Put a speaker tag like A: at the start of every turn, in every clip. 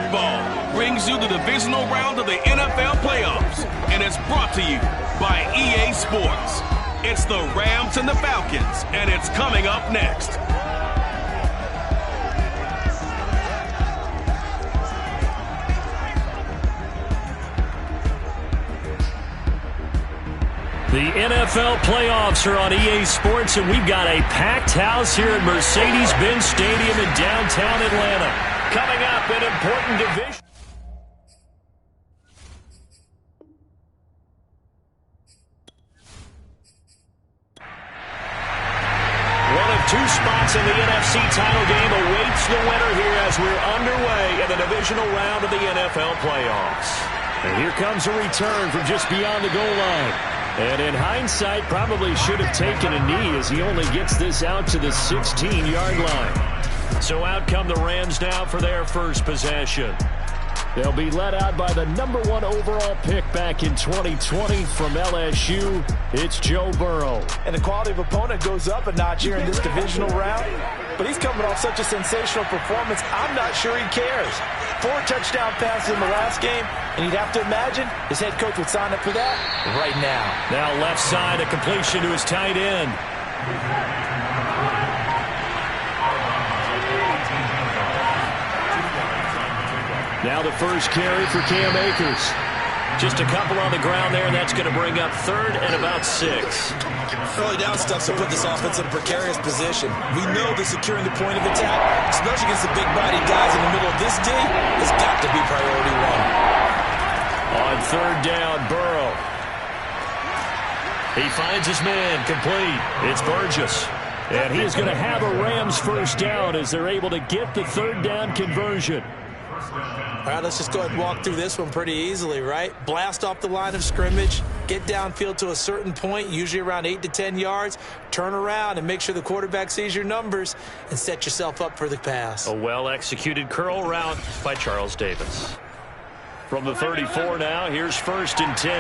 A: football brings you the divisional round of the NFL playoffs, and it's brought to you by EA Sports. It's the Rams and the Falcons, and it's coming up next.
B: The NFL playoffs are on EA Sports, and we've got a packed house here at Mercedes-Benz Stadium in downtown Atlanta. Coming up, an important division. One of two spots in the NFC title game awaits the winner here as we're underway in the divisional round of the NFL playoffs. And here comes a return from just beyond the goal line. And in hindsight, probably should have taken a knee as he only gets this out to the 16-yard line. So out come the Rams now for their first possession. They'll be led out by the #1 overall pick back in 2020 from LSU. It's Joe Burrow.
C: And the quality of opponent goes up a notch here in this divisional round. But he's coming off such a sensational performance, I'm not sure he cares. 4 touchdown passes in the last game, and you'd have to imagine his head coach would sign up for that right now.
B: Now left side, a completion to his tight end. Now the first carry for Cam Akers. Just a couple on the ground there, and that's going to bring up 3rd and about 6.
D: Early down stuff's to put this offense in a precarious position. We know that securing the point of attack, especially against the big-bodied guys in the middle of this D, has got to be priority 1.
B: On 3rd down, Burrow. He finds his man, complete. It's Burgess. And he is going to have a Rams first down as they're able to get the 3rd down conversion.
D: All right, let's just go ahead and walk through this one pretty easily, right? Blast off the line of scrimmage, get downfield to a certain point, usually around 8 to 10 yards, turn around and make sure the quarterback sees your numbers and set yourself up for the pass.
B: A well-executed curl route by Charles Davis. From the 34 now, here's 1st and 10.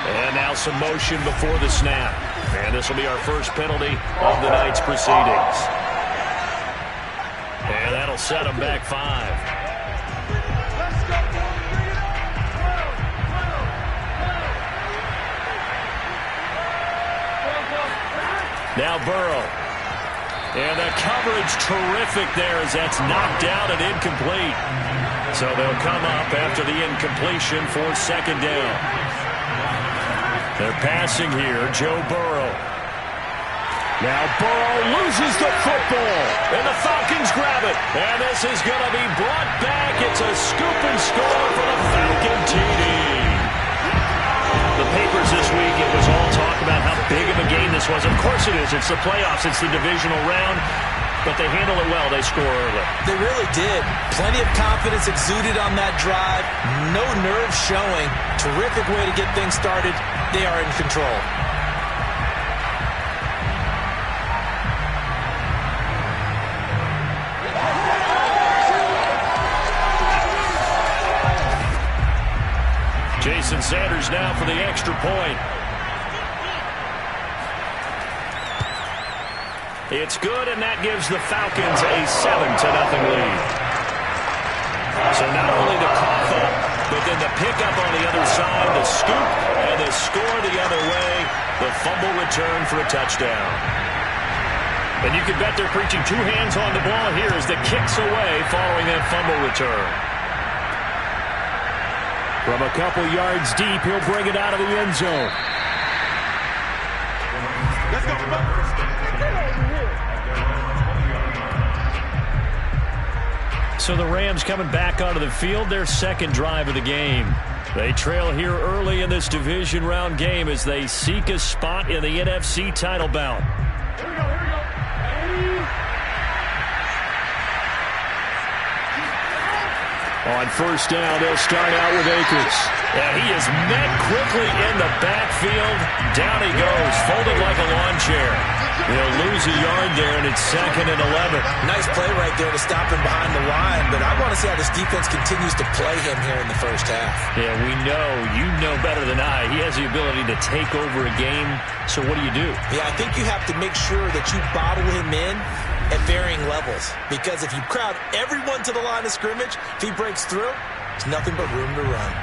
B: And now some motion before the snap. And this will be our first penalty of the night's proceedings. And that'll set them back 5. Now Burrow. And the coverage terrific there as that's knocked down and incomplete. So they'll come up after the incompletion for 2nd down. They're passing here, Joe Burrow. Now Burrow loses the football, and the Falcons grab it. And this is going to be brought back. It's a scoop and score for the Falcon TD. The papers this week, it was all talk about how big of a game this was. Of course it is. It's the playoffs. It's the divisional round. But they handle it well. They score early.
D: They really did. Plenty of confidence exuded on that drive. No nerves showing. Terrific way to get things started. They are in control.
B: Jason Sanders now for the extra point. It's good, and that gives the Falcons a 7-0 lead. So not only the cough up, but then the pickup on the other side, the scoop, and the score the other way, the fumble return for a touchdown. And you can bet they're preaching 2 hands on the ball here as the kick's away following that fumble return. From a couple yards deep, he'll bring it out of the end zone.
C: Let's go.
B: So the Rams coming back onto the field, their 2nd drive of the game. They trail here early in this division round game as they seek a spot in the NFC title bout.
C: Here we go.
B: On 1st down, they'll start out with Akers. And he is met quickly in the backfield. Down he goes, folded like a lawn chair. They'll lose a yard there, and it's 2nd and 11.
D: Nice play right there to stop him behind the line, but I want to see how this defense continues to play him here in the first half.
B: Yeah, we know, you know better than I, he has the ability to take over a game, so what do?
D: Yeah, I think you have to make sure that you bottle him in at varying levels. Because if you crowd everyone to the line of scrimmage, if he breaks through, there's nothing but room to run.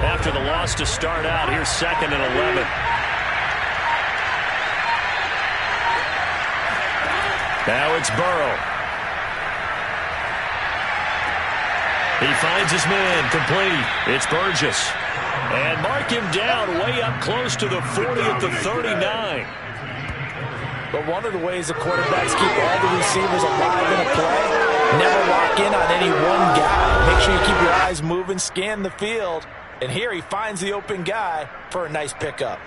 B: After the loss to start out, here's 2nd and 11. Now it's Burrow. He finds his man, complete. It's Burgess. And mark him down way up close to the 40 at the 39.
C: But one of the ways the quarterbacks keep all the receivers alive in a play, never lock in on any one guy. Make sure you keep your eyes moving, scan the field. And here he finds the open guy for a nice pickup.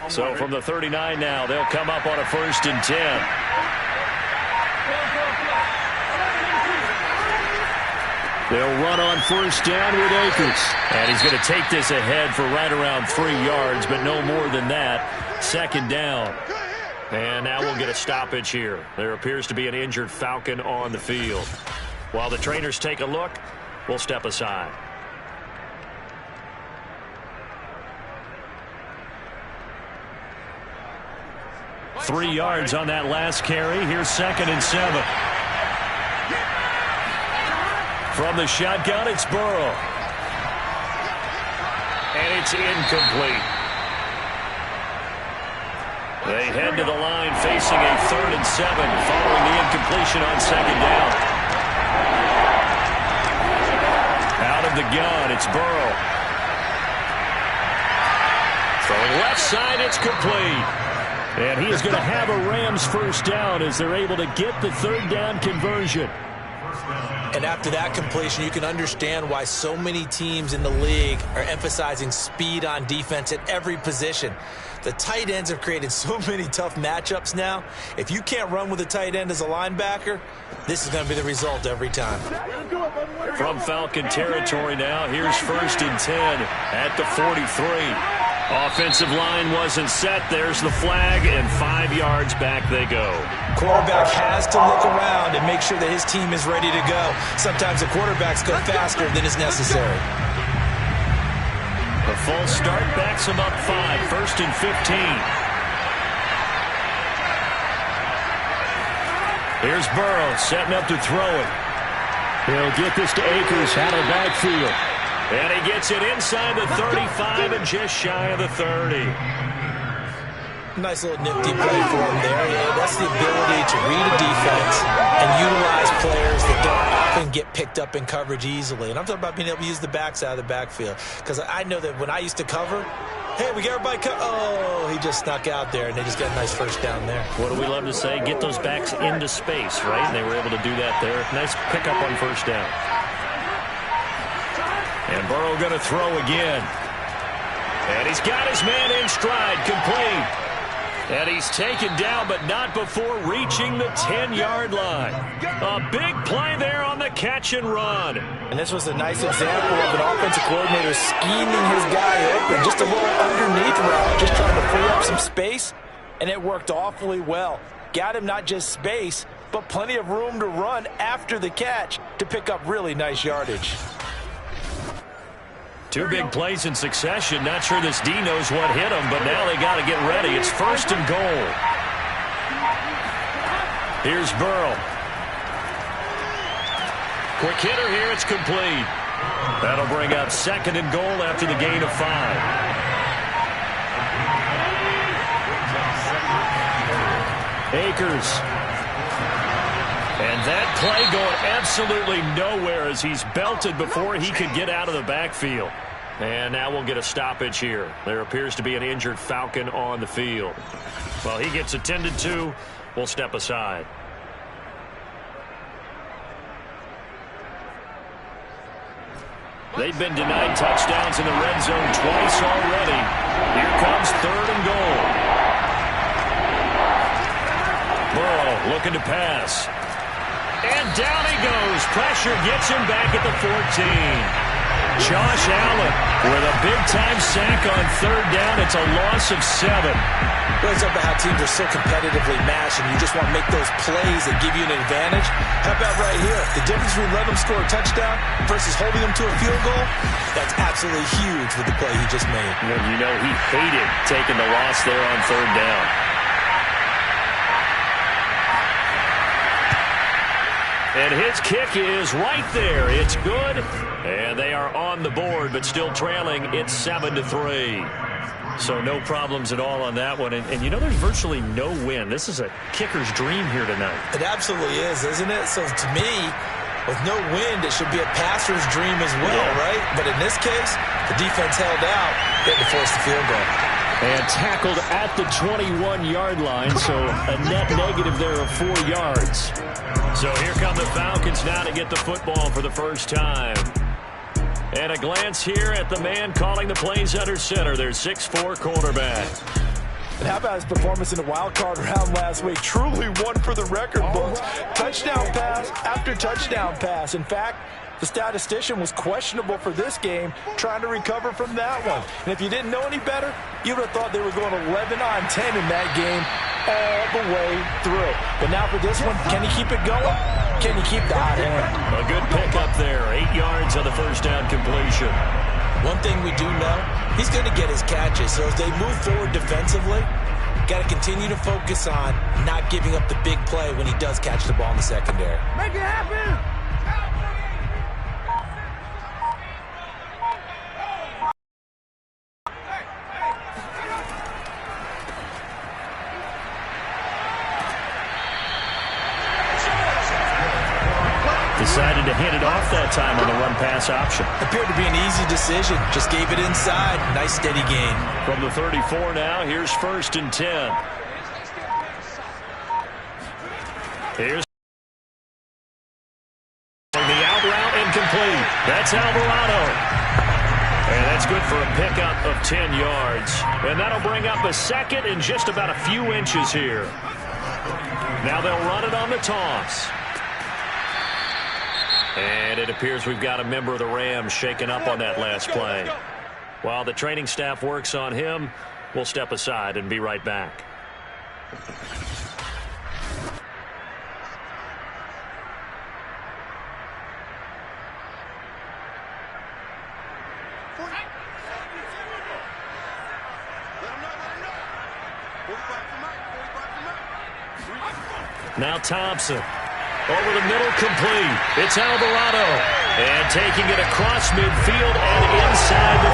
B: So from the 39 now, they'll come up on a 1st and 10. They'll run on 1st down with Akers. And he's going to take this ahead for right around 3 yards, but no more than that. 2nd down. And now we'll get a stoppage here. There appears to be an injured Falcon on the field. While the trainers take a look, we'll step aside. Three yards on that last carry. Here's 2nd and 7. From the shotgun, it's Burrow. And it's incomplete. They head to the line facing a 3rd and 7 following the incompletion on 2nd down. Out of the gun, it's Burrow. Throwing left side, it's complete. And he is going to have a Rams 1st down as they're able to get the 3rd down conversion.
D: And after that completion, you can understand why so many teams in the league are emphasizing speed on defense at every position. The tight ends have created so many tough matchups now. If you can't run with a tight end as a linebacker, this is going to be the result every time.
B: From Falcon territory now, here's 1st and 10 at the 43. Offensive line wasn't set. There's the flag, and 5 yards back they go.
D: Quarterback has to look around and make sure that his team is ready to go. Sometimes the quarterbacks go faster than is necessary.
B: The full start backs him up 5, 1st and 15. Here's Burrow setting up to throw it. He'll get this to Akers out of the backfield. And he gets it inside the 35 and just shy of the 30.
D: Nice little nifty play for him there. Yeah, that's the ability to read a defense and utilize players that don't often get picked up in coverage easily. And I'm talking about being able to use the backside of the backfield. Because I know that when I used to cover, hey, we got everybody oh, he just snuck out there, and they just got a nice 1st down there.
B: What do we love to say? Get those backs into space, right? And they were able to do that there. Nice pickup on 1st down. And Burrow going to throw again. And he's got his man in stride, complete. And he's taken down, but not before reaching the 10-yard line. A big play there on the catch and run.
C: And this was a nice example of an offensive coordinator scheming his guy open. Just a little underneath route, just trying to free up some space. And it worked awfully well. Got him not just space, but plenty of room to run after the catch to pick up really nice yardage.
B: 2 big plays in succession. Not sure this D knows what hit him, but now they got to get ready. It's 1st and goal. Here's Burrow. Quick hitter here. It's complete. That'll bring up 2nd and goal after the gain of 5. Akers. And that play going absolutely nowhere as he's belted before he could get out of the backfield. And now we'll get a stoppage here. There appears to be an injured Falcon on the field. Well, he gets attended to. We'll step aside. They've been denied touchdowns in the red zone twice already. Here comes 3rd and goal. Burrow looking to pass. And down he goes. Pressure gets him back at the 14. Josh Allen with a big-time sack on third down. It's a loss of 7.
D: Well, it's about how teams are so competitively matched, and you just want to make those plays that give you an advantage. How about right here? The difference between letting them score a touchdown versus holding them to a field goal, that's absolutely huge with the play he just made.
B: You know, he hated taking the loss there on third down. And his kick is right there. It's good. And they are on the board, but still trailing. It's 7-3. So no problems at all on that one. And you know, there's virtually no win. This is a kicker's dream here tonight.
D: It absolutely is, isn't it? So to me, with no wind, it should be a passer's dream as well, right? But in this case, the defense held out, getting to force the field goal.
B: And tackled at the 21-yard line, so a net negative there of 4 yards. So here come the Falcons now to get the football for the first time. And a glance here at the man calling the plays under center, their 6'4" quarterback.
C: And how about his performance in the wild card round last week? Truly one for the record books. Touchdown pass after touchdown pass. In fact, the statistician was questionable for this game, trying to recover from that one. And if you didn't know any better, you would have thought they were going 11 on 10 in that game all the way through. But now for this one, can he keep it going? Can he keep the hot hand?
B: A good pickup there. 8 yards on the first down completion.
D: One thing we do know, he's going to get his catches. So as they move forward defensively, got to continue to focus on not giving up the big play when he does catch the ball in the secondary.
E: Make it happen!
B: Decided to hand it off that time on the run-pass option.
D: Appeared to be an easy decision. Just gave it inside. Nice steady gain.
B: From the 34 now, here's 1st and 10. Here's the out route incomplete. That's Alvarado. And that's good for a pickup of 10 yards. And that'll bring up a second and just about a few inches here. Now they'll run it on the toss. And it appears we've got a member of the Rams shaken up on that last play. While the training staff works on him, we'll step aside and be right back. Now Thompson. Over the middle, complete. It's Alvarado. And taking it across midfield and inside the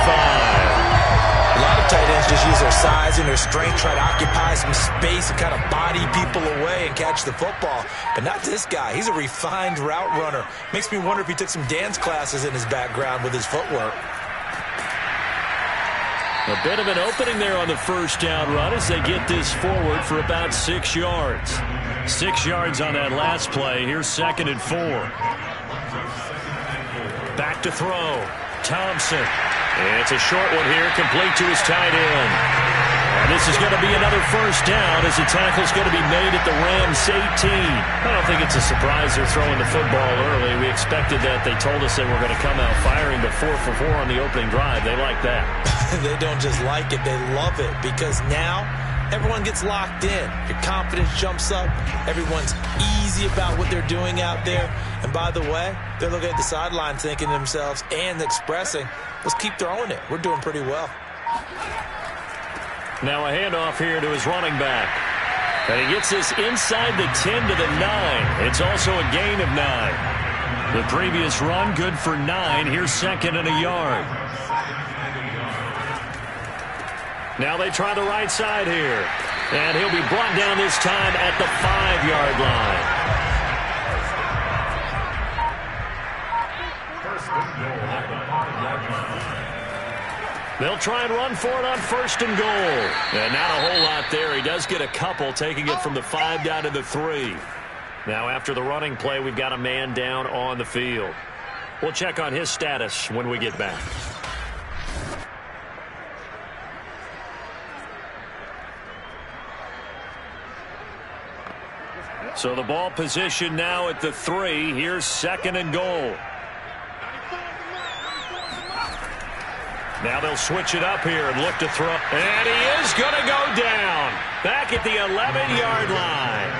B: 45.
D: A lot of tight ends just use their size and their strength, try to occupy some space and kind of body people away and catch the football. But not this guy. He's a refined route runner. Makes me wonder if he took some dance classes in his background with his footwork.
B: A bit of an opening there on the first down run as they get this forward for about 6 yards. 6 yards on that last play. Here's 2nd and 4. Back to throw. Thompson. It's a short one here, complete to his tight end. And this is going to be another first down as the tackle's going to be made at the Rams 18. I don't think it's a surprise they're throwing the football early. We expected that. They told us they were going to come out firing, but 4 for 4 on the opening drive. They like that.
D: They don't just like it, they love it, because now everyone gets locked in. Your confidence jumps up. Everyone's easy about what they're doing out there. And by the way, they're looking at the sideline thinking to themselves and expressing, let's keep throwing it. We're doing pretty well.
B: Now a handoff here to his running back. And he gets this inside the 10 to the 9. It's also a gain of 9. The previous run, good for 9. Here's 2nd and a yard. Now they try the right side here. And he'll be brought down this time at the 5-yard line. They'll try and run for it on 1st and goal. And not a whole lot there. He does get a couple, taking it from the 5 down to the 3. Now after the running play, we've got a man down on the field. We'll check on his status when we get back. So the ball position now at the 3. Here's 2nd and goal. Now they'll switch it up here and look to throw. And he is going to go down back at the 11-yard line.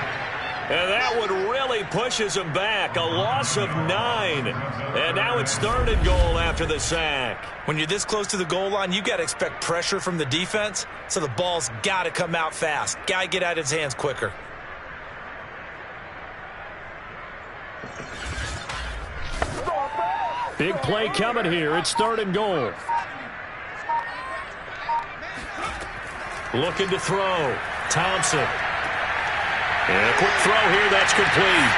B: And that one really pushes him back. A loss of 9. And now it's 3rd and goal after the sack.
D: When you're this close to the goal line, you've got to expect pressure from the defense. So the ball's got to come out fast. Got to get out of his hands quicker.
B: Big play coming here. It's 3rd and goal. Looking to throw. Thompson. And a quick throw here. That's complete.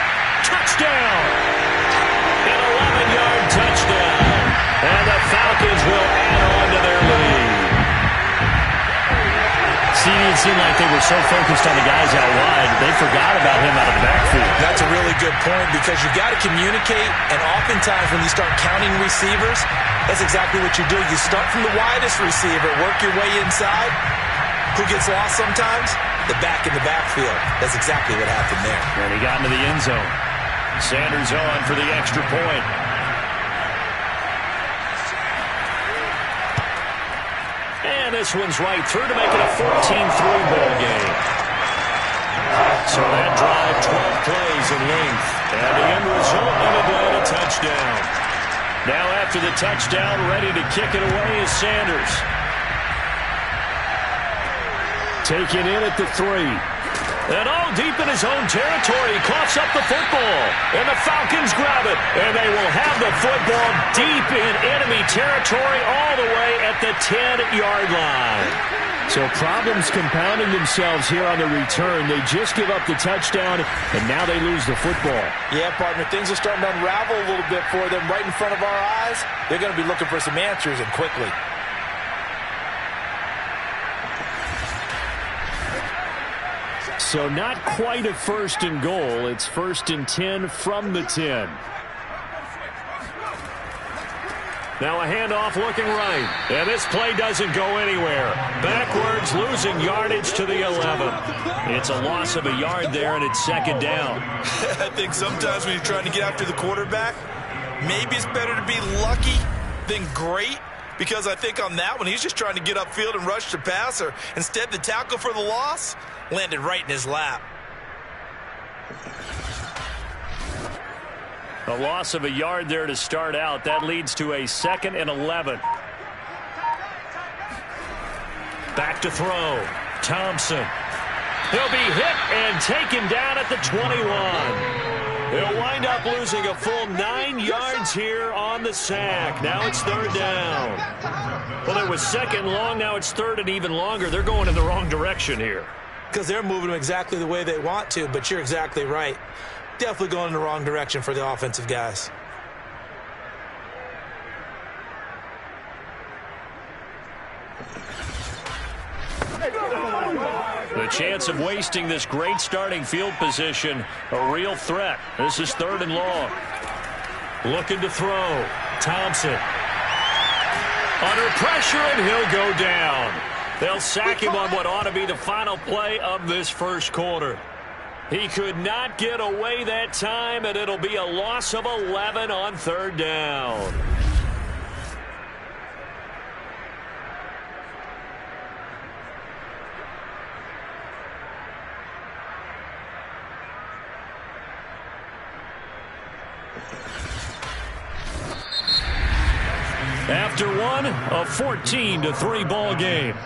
B: Touchdown! An 11-yard touchdown. And the Falcons will add on to their lead.
E: See, it seemed like they were so focused on the guys out wide, they forgot about him out of the backfield.
D: That's a really good point because you've got to communicate, and oftentimes when you start counting receivers, that's exactly what you do. You start from the widest receiver, work your way inside. Who gets lost sometimes? The back in the backfield. That's exactly what happened there.
B: And he got into the end zone. Sanders on for the extra point. And this one's right through to make it a 14-3 ball game. So that drive, 12 plays in length. And the end result, ended in a touchdown. Now after the touchdown, ready to kick it away is Sanders. Taken in at the 3. And all deep in his own territory, coughs up the football. And the Falcons grab it. And they will have the football deep in enemy territory all the way at the 10-yard line.
E: So problems compounding themselves here on the return. They just give up the touchdown, and now they lose the football.
D: Yeah, partner, things are starting to unravel a little bit for them right in front of our eyes. They're going to be looking for some answers, and quickly.
E: So not quite a 1st and goal. It's 1st and 10 from the 10.
B: Now a handoff looking right. And this play doesn't go anywhere. Backwards, losing yardage to the 11. It's a loss of a yard there, and it's 2nd down.
C: I think sometimes when you're trying to get after the quarterback, maybe it's better to be lucky than great. Because I think on that one, he's just trying to get upfield and rush the passer. Instead, the tackle for the loss landed right in his lap.
B: A loss of a yard there to start out. That leads to a 2nd and 11. Back to throw. Thompson. He'll be hit and taken down at the 21. He'll wind up losing a full 9 yards here on the sack. Now it's 3rd down. Well, it was 2nd long. Now it's 3rd and even longer. They're going in the wrong direction here.
D: Because they're moving them exactly the way they want to, but you're exactly right. Definitely going in the wrong direction for the offensive guys.
B: The chance of wasting this great starting field position, a real threat. This is 3rd and long. Looking to throw. Thompson. Under pressure, and he'll go down. They'll sack him on what ought to be the final play of this 1st quarter. He could not get away that time, and it'll be a loss of 11 on 3rd down. After one, a 14-3 ball game.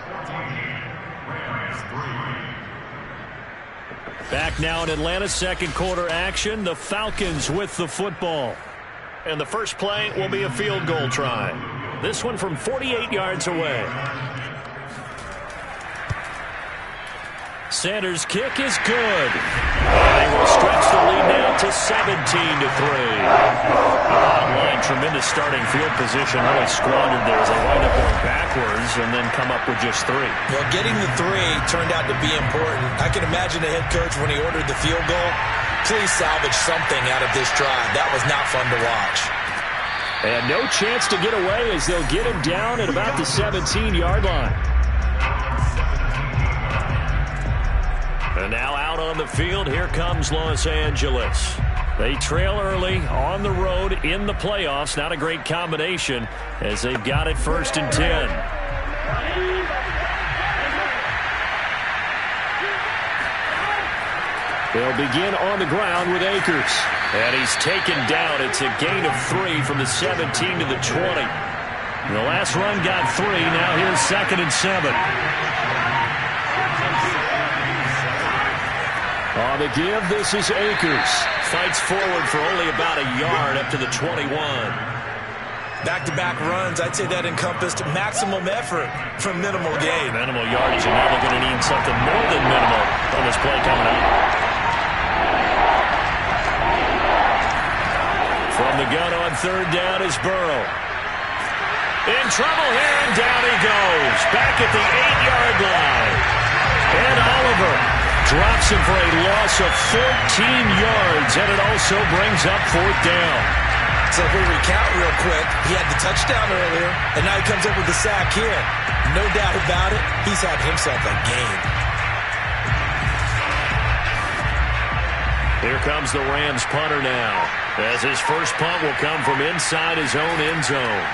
B: Back now in Atlanta, 2nd quarter action. The Falcons with the football. And the first play will be a field goal try. This one from 48 yards away. Sanders' kick is good. And they will stretch the lead now to 17-3. Line, tremendous starting field position, really squandered there as they wind up going backwards and then come up with just 3.
D: Well, getting the 3 turned out to be important. I can imagine the head coach when he ordered the field goal. Please salvage something out of this drive. That was not fun to watch.
E: And no chance to get away as they'll get him down at about the 17-yard line.
B: And now out on the field, here comes Los Angeles. They trail early on the road in the playoffs. Not a great combination as they've got it 1st and 10. They'll begin on the ground with Akers. And he's taken down. It's a gain of 3 from the 17 to the 20. The last run got 3. Now here's 2nd and 7. On the give, this is Akers. Fights forward for only about a yard up to the 21.
D: Back-to-back runs, I'd say that encompassed maximum effort for minimal gain.
B: Minimal yardage, and now they're going to need something more than minimal on this play coming up. From the gun on 3rd down is Burrow. In trouble here, and down he goes. Back at the 8-yard line. And Oliver drops him for a loss of 14 yards, and it also brings up 4th down.
D: So if we recount real quick, he had the touchdown earlier, and now he comes up with the sack here. No doubt about it, he's had himself a game.
B: Here comes the Rams punter now, as his first punt will come from inside his own end zone.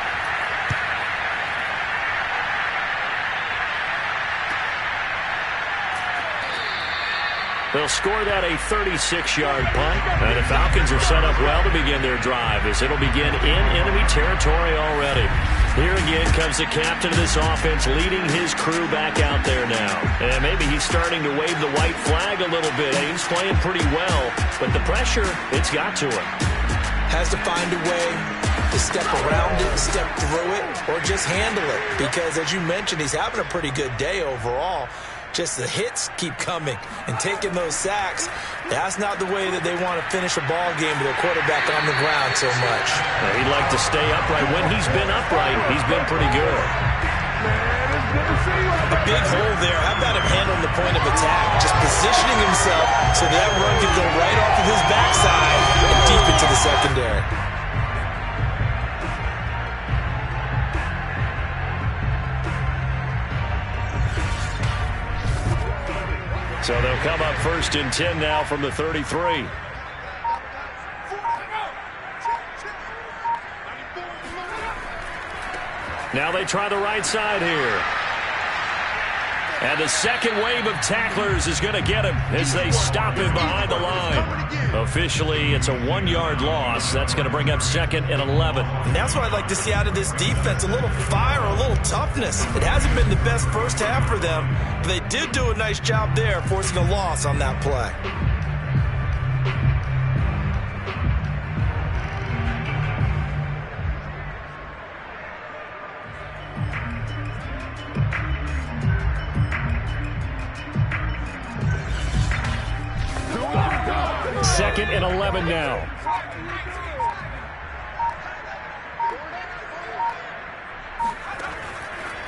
B: They'll score that a 36-yard punt, and the Falcons are set up well to begin their drive as it'll begin in enemy territory already. Here again comes the captain of this offense leading his crew back out there now. And maybe he's starting to wave the white flag a little bit. He's playing pretty well, but the pressure, it's got to him.
D: Has to find a way to step around it, step through it, or just handle it. Because, as you mentioned, he's having a pretty good day overall. Just the hits keep coming and taking those sacks. That's not the way that they want to finish a ball game with their quarterback on the ground so much.
B: Well, he'd like to stay upright. When he's been upright, he's been pretty good.
D: A big hole there. How about him handling the point of attack? Just positioning himself so that run can go right off of his backside and deep into the secondary.
B: So they'll come up 1st and 10 now from the 33. Now they try the right side here. And the second wave of tacklers is going to get him as they stop him behind the line. Officially, it's a 1-yard loss. That's going to bring up 2nd and 11.
D: And that's what I'd like to see out of this defense, a little fire, a little toughness. It hasn't been the best first half for them, but they did do a nice job there, forcing a loss on that play.
B: Second and 11 now.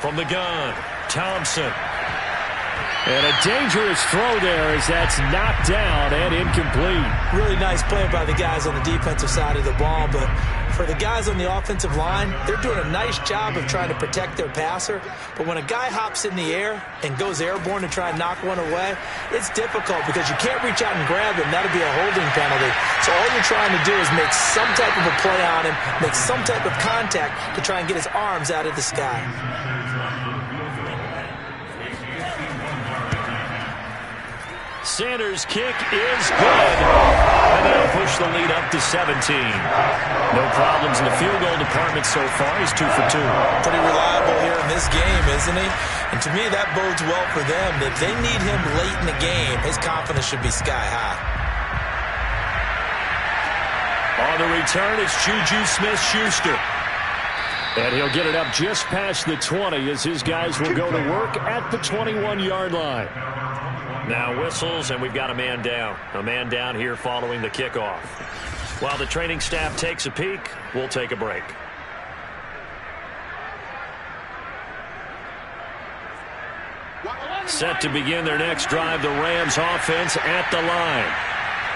B: From the gun, Thompson. And a dangerous throw there as that's knocked down and incomplete.
D: Really nice play by the guys on the defensive side of the ball, but for the guys on the offensive line, they're doing a nice job of trying to protect their passer. But when a guy hops in the air and goes airborne to try and knock one away, it's difficult because you can't reach out and grab him. That'll be a holding penalty. So all you're trying to do is make some type of a play on him, make some type of contact to try and get his arms out of the sky.
B: Sanders' kick is good. And they'll push the lead up to 17. No problems in the field goal department so far. He's 2 for 2.
D: Pretty reliable here in this game, isn't he? And to me, that bodes well for them. If they need him late in the game, his confidence should be sky high.
B: On the return, it's Juju Smith-Schuster. And he'll get it up just past the 20 as his guys will go to work at the 21-yard line. Now whistles, and we've got a man down. A man down here following the kickoff. While the training staff takes a peek, we'll take a break. Set to begin their next drive, the Rams offense at the line.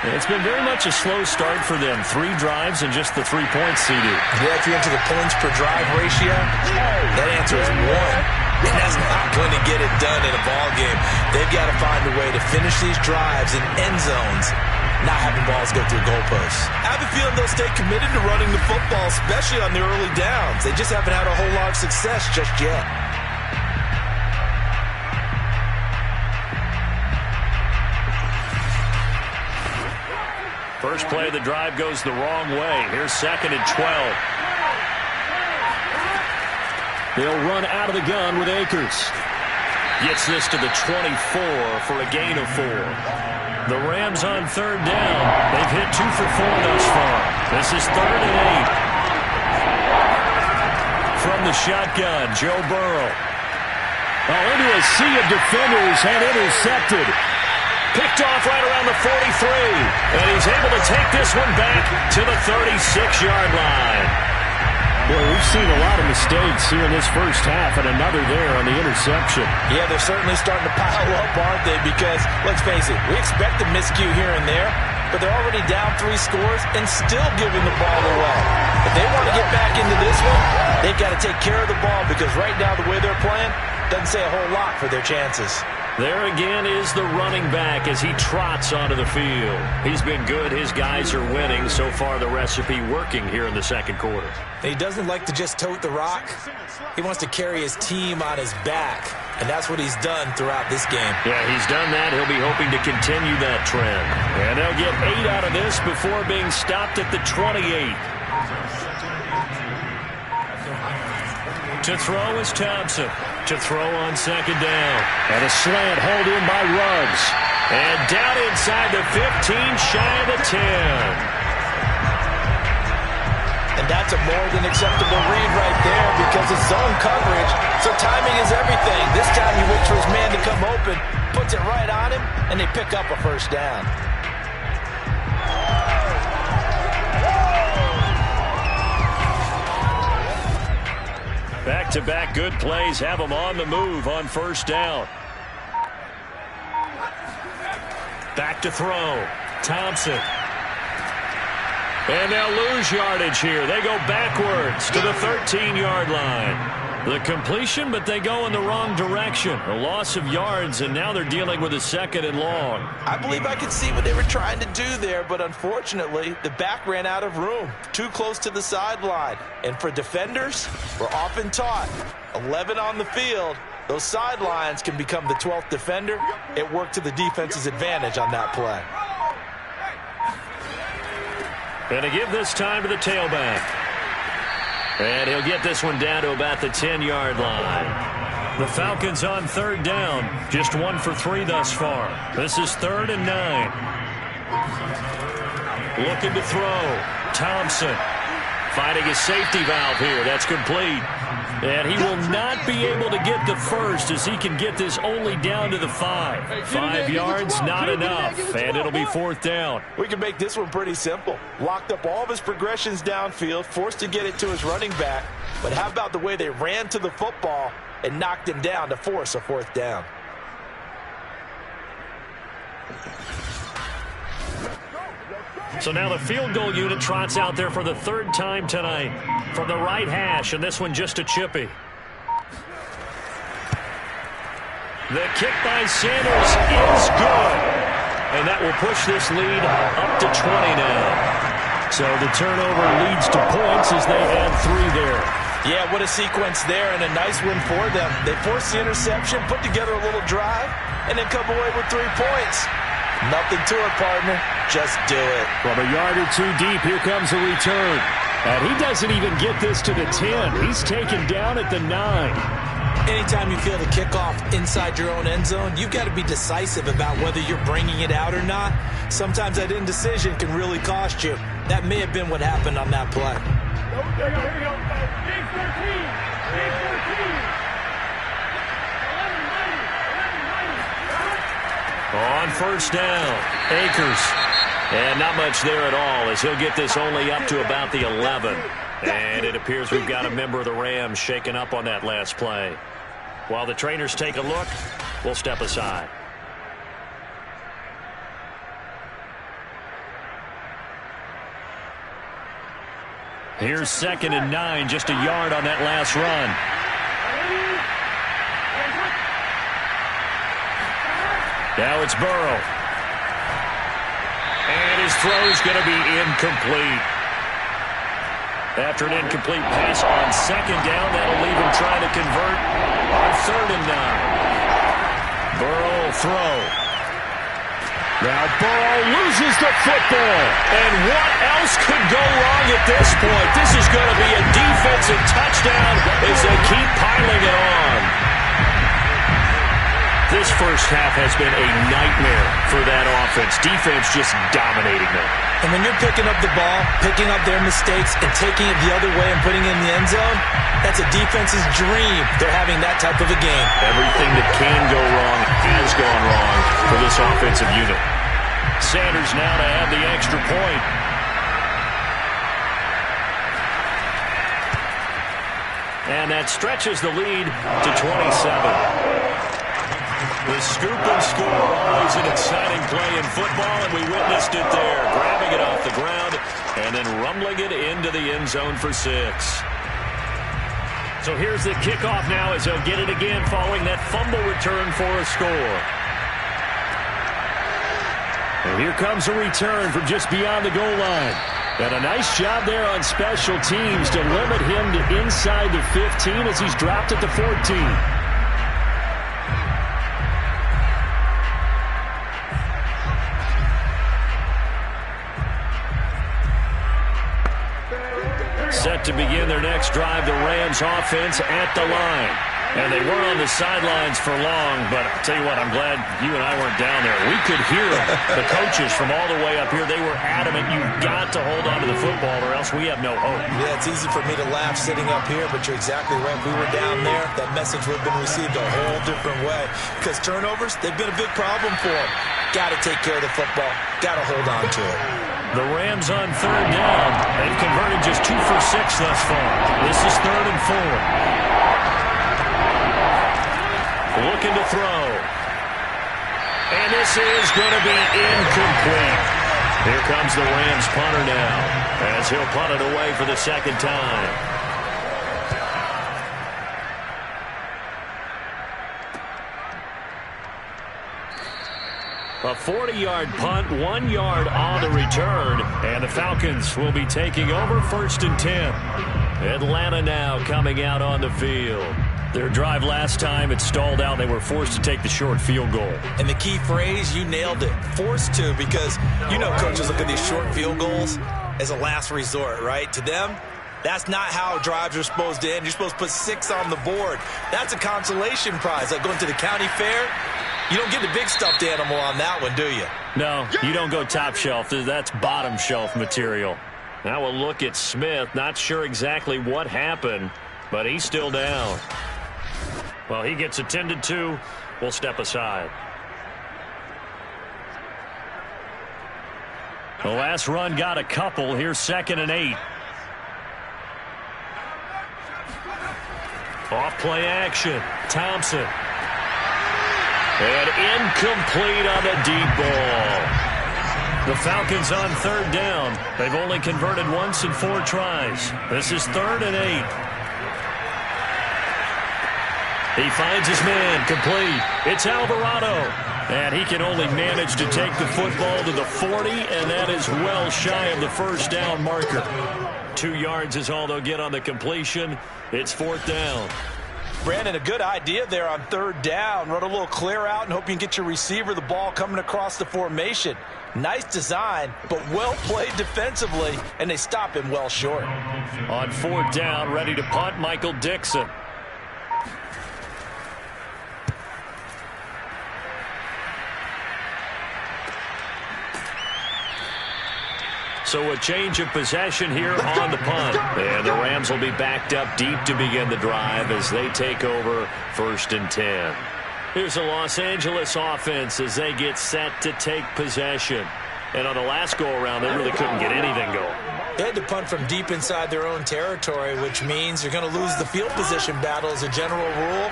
B: And it's been very much a slow start for them. 3 drives and just the 3 points, CD.
D: Yeah, if you're into the points per drive ratio, that answer is 1. And that's not going to get it done in a ball game. They've got to find a way to finish these drives in end zones not having balls go through goalposts.
C: I have a feeling they'll stay committed to running the football, especially on the early downs. They just haven't had a whole lot of success just yet.
B: First play of the drive goes the wrong way. Here's 2nd and 12.
E: They'll run out of the gun with Akers.
B: Gets this to the 24 for a gain of 4. The Rams on 3rd down. They've hit 2 for 4 thus far. This is 3rd and 8. From the shotgun, Joe Burrow.
E: Into a sea of defenders and intercepted.
B: Picked off right around the 43. And he's able to take this one back to the 36-yard line.
E: Boy, we've seen a lot of mistakes here in this first half, and another there on the interception.
C: Yeah, they're certainly starting to pile up, aren't they? Because, let's face it, we expect a miscue here and there, but they're already down 3 scores and still giving the ball away. If they want to get back into this one, they've got to take care of the ball, because right now the way they're playing doesn't say a whole lot for their chances.
B: There again is the running back as he trots onto the field. He's been good. His guys are winning. So far, the recipe working here in the second quarter.
D: He doesn't like to just tote the rock. He wants to carry his team on his back, and that's what he's done throughout this game.
B: Yeah, he's done that. He'll be hoping to continue that trend. And they'll get 8 out of this before being stopped at the 28. To throw is Thompson. To throw on 2nd down.
E: And a slant hold in by Ruggs.
B: And down inside the 15, shy of the 10.
C: And that's a more than acceptable read right there because it's zone coverage, so timing is everything. This time he waits for his man to come open, puts it right on him, and they pick up a first down.
B: Back-to-back good plays have them on the move on 1st down. Back to throw. Thompson. And they'll lose yardage here. They go backwards to the 13-yard line. The completion, but they go in the wrong direction. A loss of yards, and now they're dealing with a 2nd and long.
C: I believe I could see what they were trying to do there, but unfortunately, the back ran out of room. Too close to the sideline. And for defenders, we're often taught, 11 on the field, those sidelines can become the 12th defender. It worked to the defense's advantage on that play.
B: Going to give this time to the tailback. And he'll get this one down to about the 10-yard line. The Falcons on 3rd down. Just 1 for 3 thus far. This is 3rd and 9. Looking to throw. Thompson finding a safety valve here. That's complete. And he will not be able to get the first as he can get this only down to the 5. 5 yards, not enough. And it'll be 4th down.
C: We can make this one pretty simple. Locked up all of his progressions downfield, forced to get it to his running back. But how about the way they ran to the football and knocked him down to force a 4th down?
B: So now the field goal unit trots out there for the 3rd time tonight from the right hash, and this one just a chippy. The kick by Sanders is good, and that will push this lead up to 20 now. So the turnover leads to points as they add 3 there.
C: Yeah, what a sequence there, and a nice win for them. They forced the interception, put together a little drive, and then come away with 3 points. Nothing to it, partner. Just do it.
E: From a yard or 2 deep, here comes a return. And he doesn't even get this to the 10. He's taken down at the 9.
D: Anytime you feel the kickoff inside your own end zone, you've got to be decisive about whether you're bringing it out or not. Sometimes that indecision can really cost you. That may have been what happened on that play.
F: Here we go. Big 13. Big 13.
B: On 1st down, Akers. And not much there at all as he'll get this only up to about the 11. And it appears we've got a member of the Rams shaken up on that last play. While the trainers take a look, we'll step aside. Here's 2nd and 9, just a yard on that last run. Now it's Burrow. And his throw is going to be incomplete. After an incomplete pass on second down, that'll leave him trying to convert on 3rd and 9. Burrow will throw. Now Burrow loses the football. And what else could go wrong at this point? This is going to be a defensive touchdown as they keep piling it on. This first half has been a nightmare for that offense. Defense just dominating them.
D: And when you're picking up the ball, picking up their mistakes, and taking it the other way and putting it in the end zone, that's a defense's dream. They're having that type of a game.
B: Everything that can go wrong has gone wrong for this offensive unit. Sanders now to add the extra point. And that stretches the lead to 27. The scoop and score, always an exciting play in football, and we witnessed it there. Grabbing it off the ground and then rumbling it into the end zone for 6. So here's the kickoff now as they'll get it again following that fumble return for a score. And here comes a return from just beyond the goal line. And a nice job there on special teams to limit him to inside the 15 as he's dropped at the 14. Set to begin their next drive, the Rams offense at the line. And they weren't on the sidelines for long, but I'll tell you what, I'm glad you and I weren't down there. We could hear the coaches from all the way up here. They were adamant, you've got to hold on to the football or else we have no hope.
D: Yeah, it's easy for me to laugh sitting up here, but you're exactly right. If we were down there, that message would have been received a whole different way. Because turnovers, they've been a big problem for them. Got to take care of the football. Got to hold on to it.
B: The Rams on 3rd down. They've converted just 2 for 6 thus far. This is 3rd and 4. Looking to throw. And this is going to be incomplete. Here comes the Rams punter now as he'll punt it away for the second time. A 40-yard punt, 1 yard on the return, and the Falcons will be taking over 1st and 10. Atlanta now coming out on the field. Their drive last time, it stalled out. They were forced to take the short field goal.
D: And the key phrase, you nailed it, forced to, because you know coaches look at these short field goals as a last resort, right? To them, that's not how drives are supposed to end. You're supposed to put 6 on the board. That's a consolation prize, like going to the county fair. You don't get the big stuffed animal on that one, do you?
B: No, you don't go top shelf. That's bottom shelf material. Now we'll look at Smith. Not sure exactly what happened, but he's still down. Well, he gets attended to. We'll step aside. The last run got a couple. Here's 2nd and 8. Off play action. Thompson. And incomplete on the deep ball. The Falcons on 3rd down. They've only converted once in 4 tries. This is 3rd and 8. He finds his man, complete. It's Alvarado. And he can only manage to take the football to the 40, and that is well shy of the 1st down marker. 2 yards is all they'll get on the completion. It's 4th down.
C: Brandon, a good idea there on 3rd down. Run a little clear out and hope you can get your receiver the ball coming across the formation. Nice design, but well played defensively, and they stop him well short.
B: On 4th down, ready to punt, Michael Dixon. So a change of possession here on the punt. And the Rams will be backed up deep to begin the drive as they take over 1st and 10. Here's the Los Angeles offense as they get set to take possession. And on the last go-around, they really couldn't get anything going.
D: They had to punt from deep inside their own territory, which means you're going to lose the field position battle as a general rule.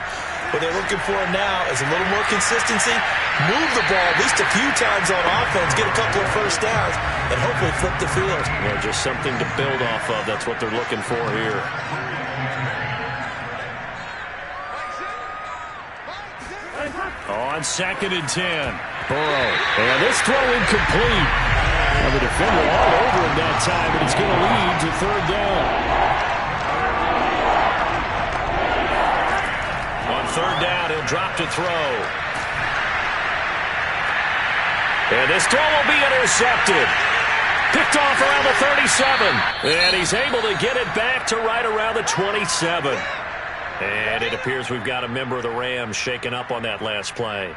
D: What they're looking for now is a little more consistency, move the ball at least a few times on offense, get a couple of 1st downs, and hopefully flip the field.
B: Yeah, just something to build off of. That's what they're looking for here. On 2nd and 10. Burrow. And this throw incomplete.
E: Well, the defender all over him that time, but it's going to lead to third down.
B: On third down, he'll drop to throw. And this throw will be intercepted. Picked off around the 37. And he's able to get it back to right around the 27. And it appears we've got a member of the Rams shaken up on that last play.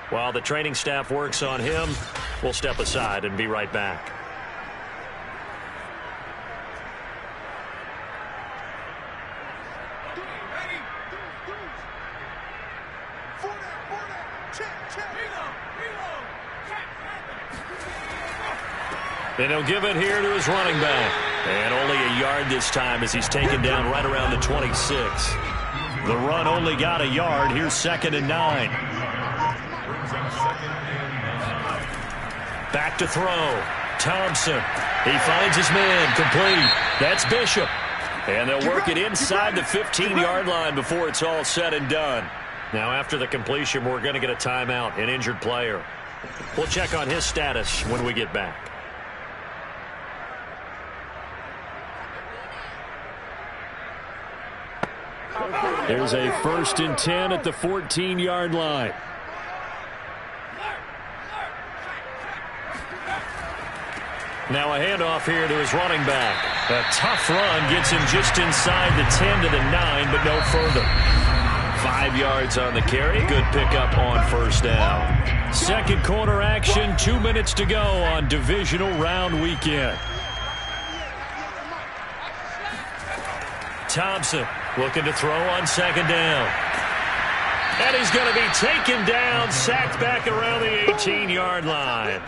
B: While the training staff works on him, we'll step aside and be right back. And he'll give it here to his running back. And only a yard this time as he's taken down right around the 26. The run only got a yard. Here's 2nd and 9. Back to throw. Thompson. He finds his man. Complete. That's Bishop. And they'll work it inside the 15-yard line before it's all said and done. Now after the completion, we're going to get a timeout, an injured player. We'll check on his status when we get back.
E: There's a 1st and 10 at the 14-yard line.
B: Now a handoff here to his running back. A tough run gets him just inside the 10 to the 9, but no further. 5 yards on the carry. Good pickup on first down.
E: Second quarter action, 2 minutes to go on divisional round weekend.
B: Thompson looking to throw on 2nd down. And he's going to be taken down, sacked back around the 18-yard line.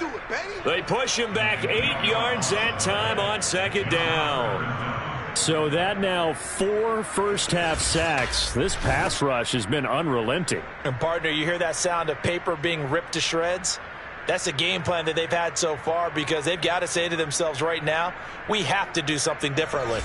B: They push him back 8 yards that time on 2nd down.
E: So that now 4 first-half sacks. This pass rush has been unrelenting.
C: And partner, you hear that sound of paper being ripped to shreds? That's the game plan that they've had so far because they've got to say to themselves right now, we have to do something differently.